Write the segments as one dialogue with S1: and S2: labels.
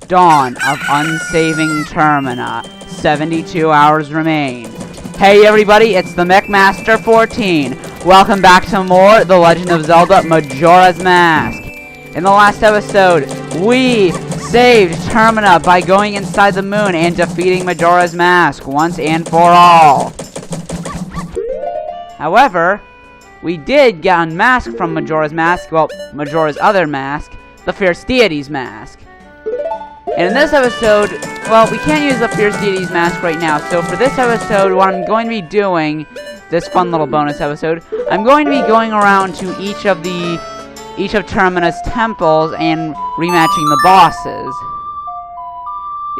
S1: Dawn of Unsaving Termina. 72 hours remain. Hey everybody, it's the Mick Master 14. Welcome back to more The Legend of Zelda Majora's Mask. In the last episode, we saved Termina by going inside the moon and defeating Majora's Mask once and for all. However, we did get unmasked from Majora's Mask, well, Majora's other mask, the Fierce Deity's mask. And in this episode, well, we can't use the Fierce Deity's mask right now, so for this episode, what I'm going to be doing, this fun little bonus episode, I'm going to be going around to each of Termina's temples and rematching the bosses.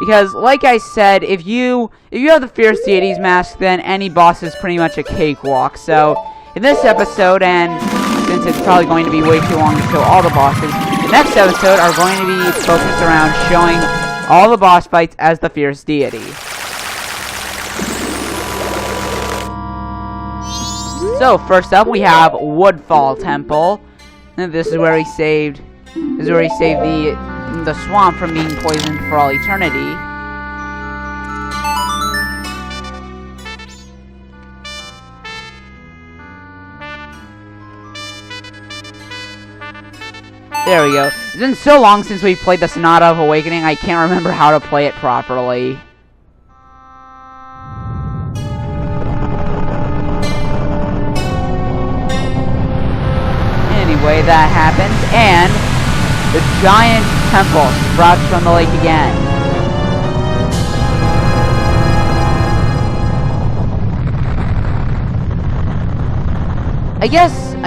S1: Because, like I said, if you have the Fierce Deity's mask, then any boss is pretty much a cakewalk. So, in this episode, and since it's probably going to be way too long to show all the bosses, the next episode are going to be focused around showing all the boss fights as the Fierce Deity. So, first up, we have Woodfall Temple. And this is where he saved the swamp from being poisoned for all eternity. There we go. It's been so long since we played the Sonata of Awakening, I can't remember how to play it properly. Anyway, that happens, and the giant temple sprouts from the lake again. I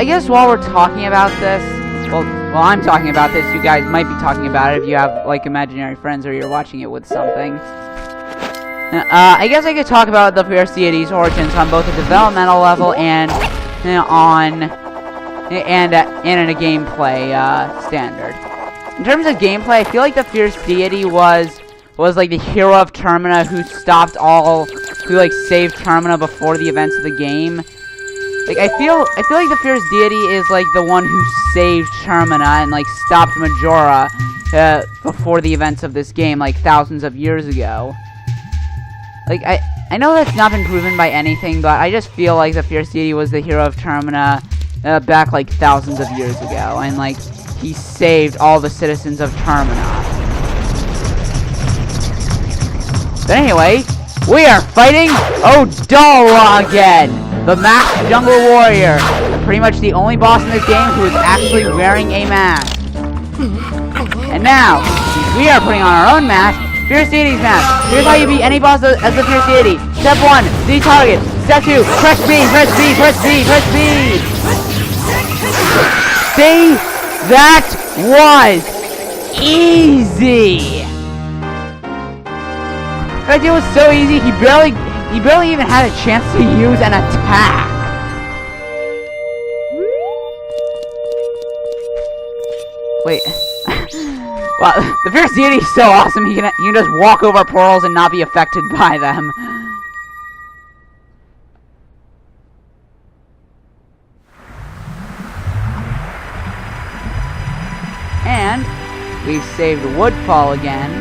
S1: guess while we're talking about this, well, while I'm talking about this, you guys might be talking about it if you have, like, imaginary friends or you're watching it with something. I guess I could talk about the Fierce Deity's origins on both a developmental level and in a gameplay standard. In terms of gameplay, I feel like the Fierce Deity was like the hero of Termina who saved Termina before the events of the game. Like I feel like the Fierce Deity is like the one who saved Termina and like stopped Majora before the events of this game, like thousands of years ago. Like I know that's not been proven by anything, but I just feel like the Fierce Deity was the hero of Termina back like thousands of years ago, and like he saved all the citizens of Termina. But anyway, we are fighting Odala again, the masked jungle warrior, pretty much the only boss in this game who is actually wearing a mask. And now, we are putting on our own mask, Fierce Deity's mask. Here's how you beat any boss as the Fierce Deity. Step 1, see target. Step 2, press B, press B, press B, press B. See? That was easy. That deal was so easy, he barely even had a chance to use an attack. Wait. Well, the Fierce Deity is so awesome, he can just walk over portals and not be affected by them. And we've saved Woodfall again.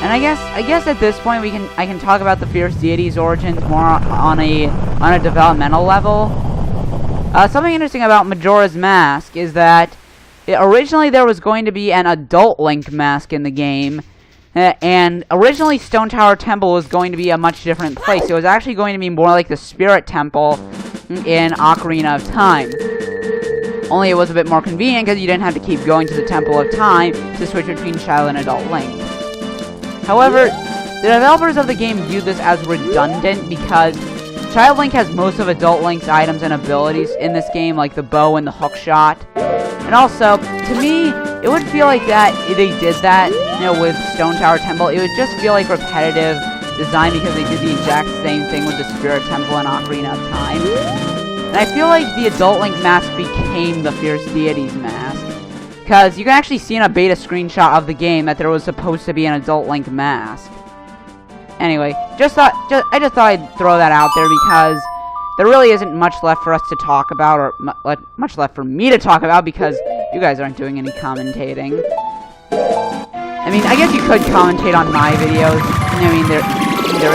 S1: And I guess at this point I can talk about the Fierce Deity's origins more on a developmental level. Something interesting about Majora's Mask is that originally there was going to be an adult Link mask in the game. And originally Stone Tower Temple was going to be a much different place. It was actually going to be more like the Spirit Temple in Ocarina of Time. Only it was a bit more convenient because you didn't have to keep going to the Temple of Time to switch between Child and Adult Link. However, the developers of the game viewed this as redundant because Child Link has most of Adult Link's items and abilities in this game, like the bow and the hook shot. And also, to me, it would feel like that if they did that, with Stone Tower Temple, it would just feel like repetitive design because they did the exact same thing with the Spirit Temple and Ocarina of Time. And I feel like the Adult Link mask became the Fierce Deity's mask. Because you can actually see in a beta screenshot of the game that there was supposed to be an Adult Link mask. Anyway, I just thought I'd throw that out there because there really isn't much left for us to talk about, or much left for me to talk about, because you guys aren't doing any commentating. I mean, I guess you could commentate on my videos. I mean, there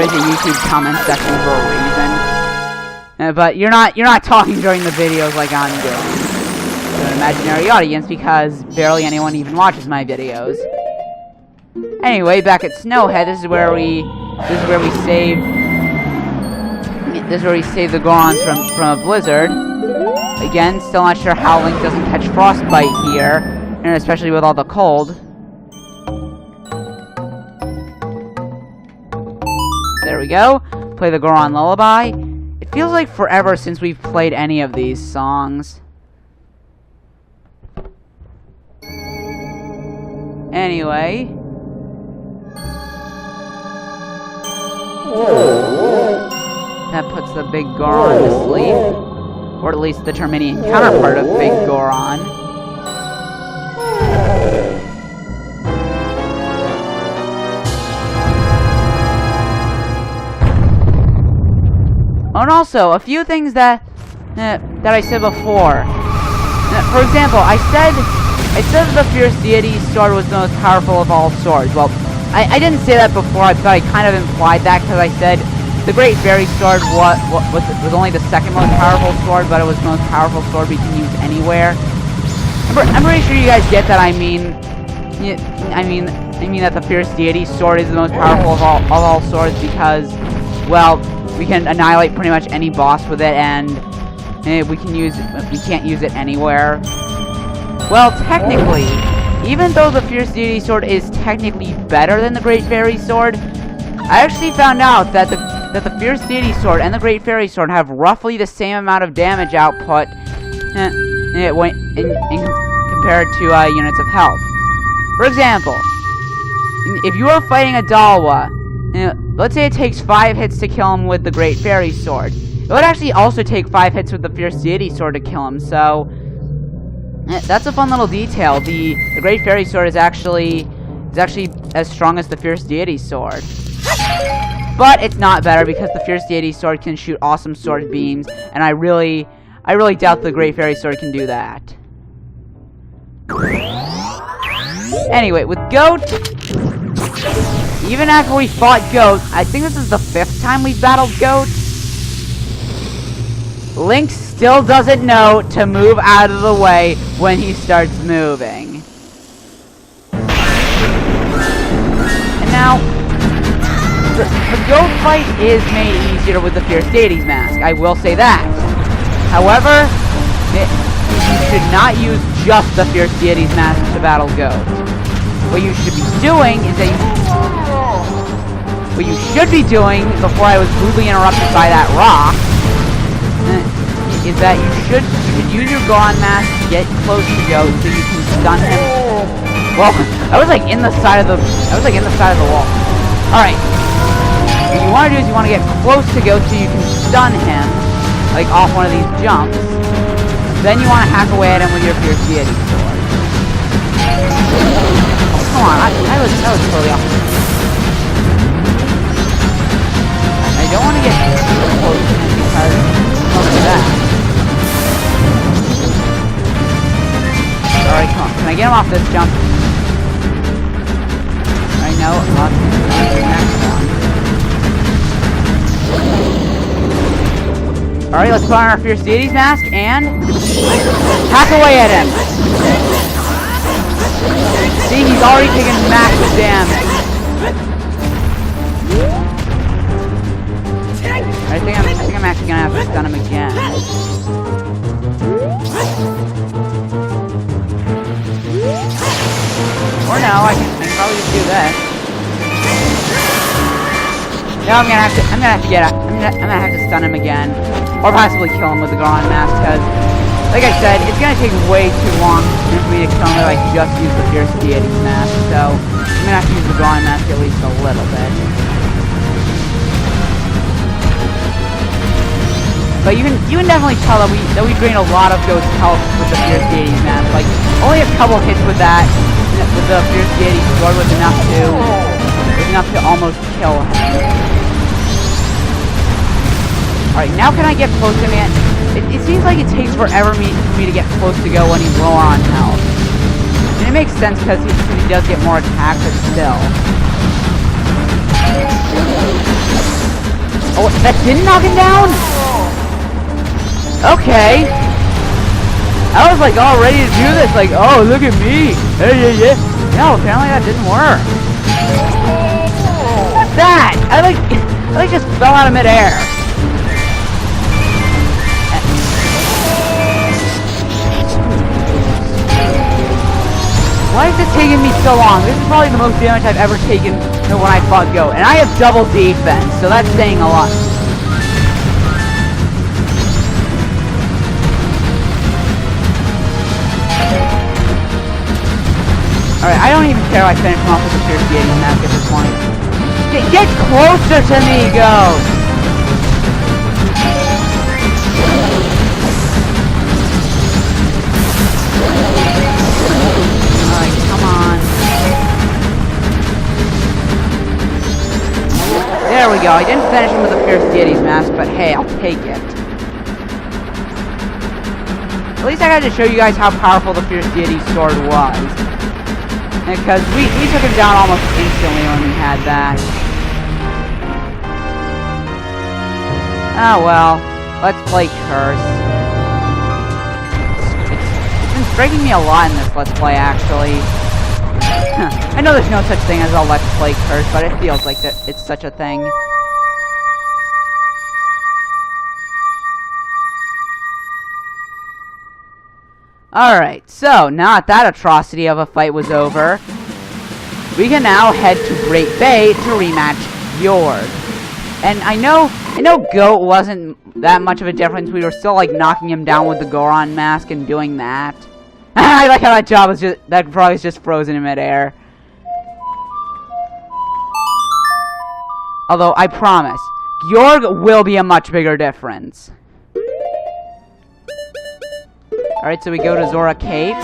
S1: is a YouTube comment section for a reason. But you're not talking during the videos like I'm doing to an imaginary audience, because barely anyone even watches my videos. Anyway, back at Snowhead, this is where we save the Gorons from a blizzard. Again, still not sure how Link doesn't catch frostbite here, and especially with all the cold. There we go. Play the Goron Lullaby. It feels like forever since we've played any of these songs. Anyway. That puts the big Goron to sleep. Or at least the Terminian counterpart of Big Goron. Oh, and also, a few things that I said before. For example, I said that the Fierce Deity sword was the most powerful of all swords. Well, I didn't say that before, but I kind of implied that, because I said the Great Fairy Sword was only the second most powerful sword, but it was the most powerful sword we can use anywhere. I'm pretty sure you guys get that. I mean that the Fierce Deity sword is the most powerful of all swords, because, well, we can annihilate pretty much any boss with it, and we can't use it anywhere. Well, technically, even though the Fierce Deity sword is technically better than the Great Fairy sword, I actually found out that the Fierce Deity sword and the Great Fairy sword have roughly the same amount of damage output compared to units of health. For example, if you are fighting a Dalwa, let's say it takes 5 hits to kill him with the Great Fairy sword. It would actually also take 5 hits with the Fierce Deity sword to kill him, so that's a fun little detail. The Great Fairy sword is actually as strong as the Fierce Deity sword. But it's not better, because the Fierce Deity sword can shoot awesome sword beams, and I really doubt the Great Fairy sword can do that. Anyway, with Goat, even after we fought Goat, I think this is the 5th time we've battled Goat, Link still doesn't know to move out of the way when he starts moving. And now, the Goat fight is made easier with the Fierce Deity's mask, I will say that. However, you should not use just the Fierce Deity's mask to battle Goat. What you should be doing is what you should be doing, before I was rudely interrupted by that rock, is that you should use your Goron mask to get close to Goat so you can stun him. Well, I was like in the side of the wall. Alright. What you want to do is you want to get close to Goat so you can stun him, like off one of these jumps. Then you want to hack away at him with your Fierce Deity sword. Oh, come on, that was totally off. I don't want to get too close to him because look at that. Alright, come on. Can I get him off this jump? Alright, no. Off the next one. Alright, let's put on our Fierce Deity's mask and hack away at him. See, he's already taken massive damage. I think I'm actually gonna have to stun him again. Or no, I can probably just do this. No, I'm gonna have to stun him again, or possibly kill him with the Goron mask, because, like I said, it's gonna take way too long for me to kill him if I just use the Fierce Deity's mask. So I'm gonna have to use the Goron mask at least a little bit. But you can definitely tell that we drained a lot of Goat's health with the Fierce Deity's mask. Like, only a couple hits with that, with the Fierce Deity's sword was enough to almost kill him. Alright, now can I get close to him? It seems like it takes forever for me to get close to go when he's low on health. And it makes sense because he does get more attack, but still. Oh, that didn't knock him down? Okay. I was like all ready to do this, like, oh, look at me. Yeah. No, apparently that didn't work. What's that? I just fell out of midair. Why is it taking me so long? This is probably the most damage I've ever taken when I fought Goat. And I have double defense, so that's saying a lot. Alright, I don't even care if I finish him off with the Fierce Deity mask at this point. Get closer to me, Goat! Alright, come on. There we go. I didn't finish him with the Fierce Deity's mask, but hey, I'll take it. At least I got to show you guys how powerful the Fierce Deity sword was. Because we took him down almost instantly when we had that. Oh well, let's play Curse. It's been striking me a lot in this Let's Play, actually. I know there's no such thing as a Let's Play Curse, but it feels like that it's such a thing. Alright, so now that that atrocity of a fight was over, we can now head to Great Bay to rematch Fjord. And I know Goat wasn't that much of a difference. We were still like knocking him down with the Goron mask and doing that. I like how that job was that probably was just frozen in midair. Although I promise, Fjord will be a much bigger difference. Alright, so we go to Zora Cape.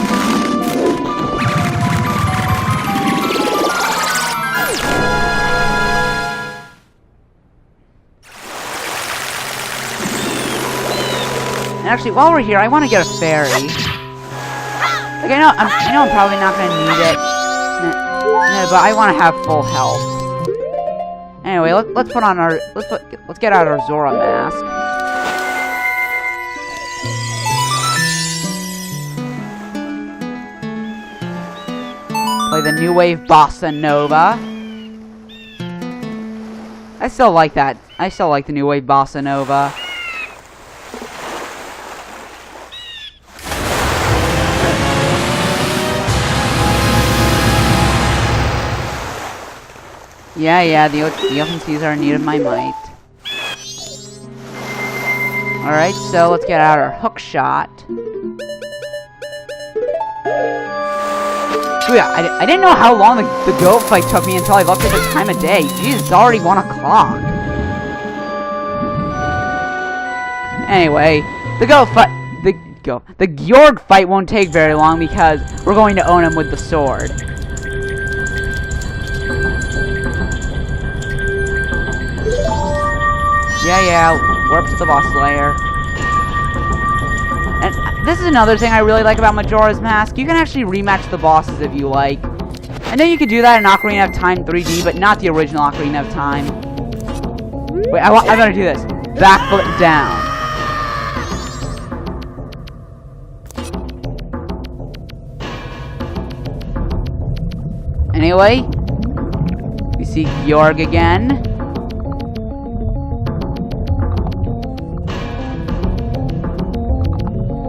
S1: And actually, while we're here, I want to get a fairy. Like, I know I'm probably not going to need it. But I want to have full health. Anyway, let's put on our... Let's get out our Zora mask. Play the new wave Bossa Nova. I still like that. I still like the new wave Bossa Nova. Yeah, the open seas are in need of my might. Alright, so let's get out our hook shot. Ooh, yeah, I didn't know how long the Goat fight took me until I looked at the time of day. Jeez, it's already 1 o'clock. Anyway, the Gjorg fight won't take very long because we're going to own him with the sword. Yeah, warp to the boss lair. And this is another thing I really like about Majora's Mask. You can actually rematch the bosses if you like. I know you could do that in Ocarina of Time 3D, but not the original Ocarina of Time. Wait, I gotta do this. Backflip down. Anyway, we see Gjorg again.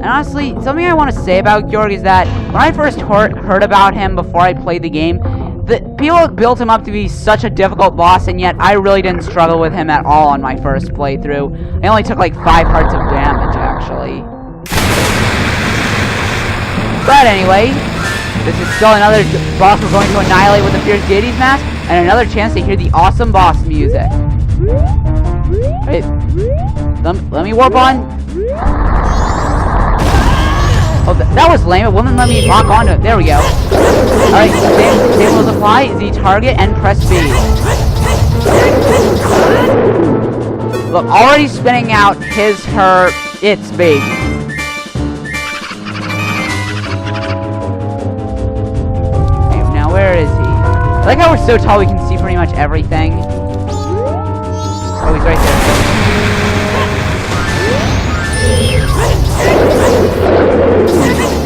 S1: And honestly, something I want to say about Gjorg is that when I first heard about him before I played the game, people built him up to be such a difficult boss, and yet I really didn't struggle with him at all on my first playthrough. I only took like 5 hearts of damage, actually. But anyway, this is still another boss we're going to annihilate with the Fierce Deity's mask, and another chance to hear the awesome boss music. Wait, let me warp on. Oh, that was lame. It wouldn't let me lock onto it. There we go. Alright, stables apply, Z target, and press B. Look, already spinning out his, her, its baby. Okay, now where is he? I like how we're so tall we can see pretty much everything. Oh, he's right there.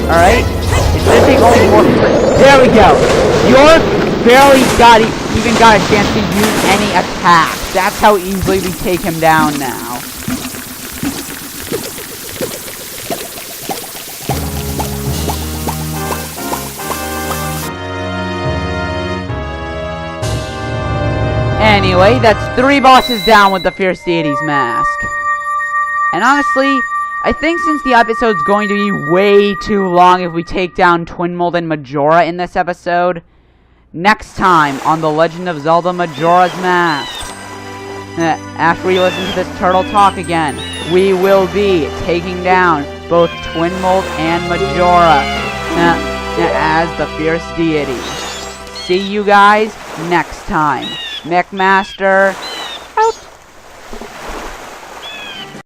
S1: Alright. It should take only 4. There we go. You're barely even got a chance to use any attack. That's how easily we take him down now. Anyway, that's 3 bosses down with the Fierce Deity's mask. And honestly, I think since the episode's going to be way too long if we take down Twin Mold and Majora in this episode, next time on The Legend of Zelda Majora's Mask, after we listen to this turtle talk again, we will be taking down both Twin Mold and Majora as the Fierce Deity. See you guys next time. Mick Master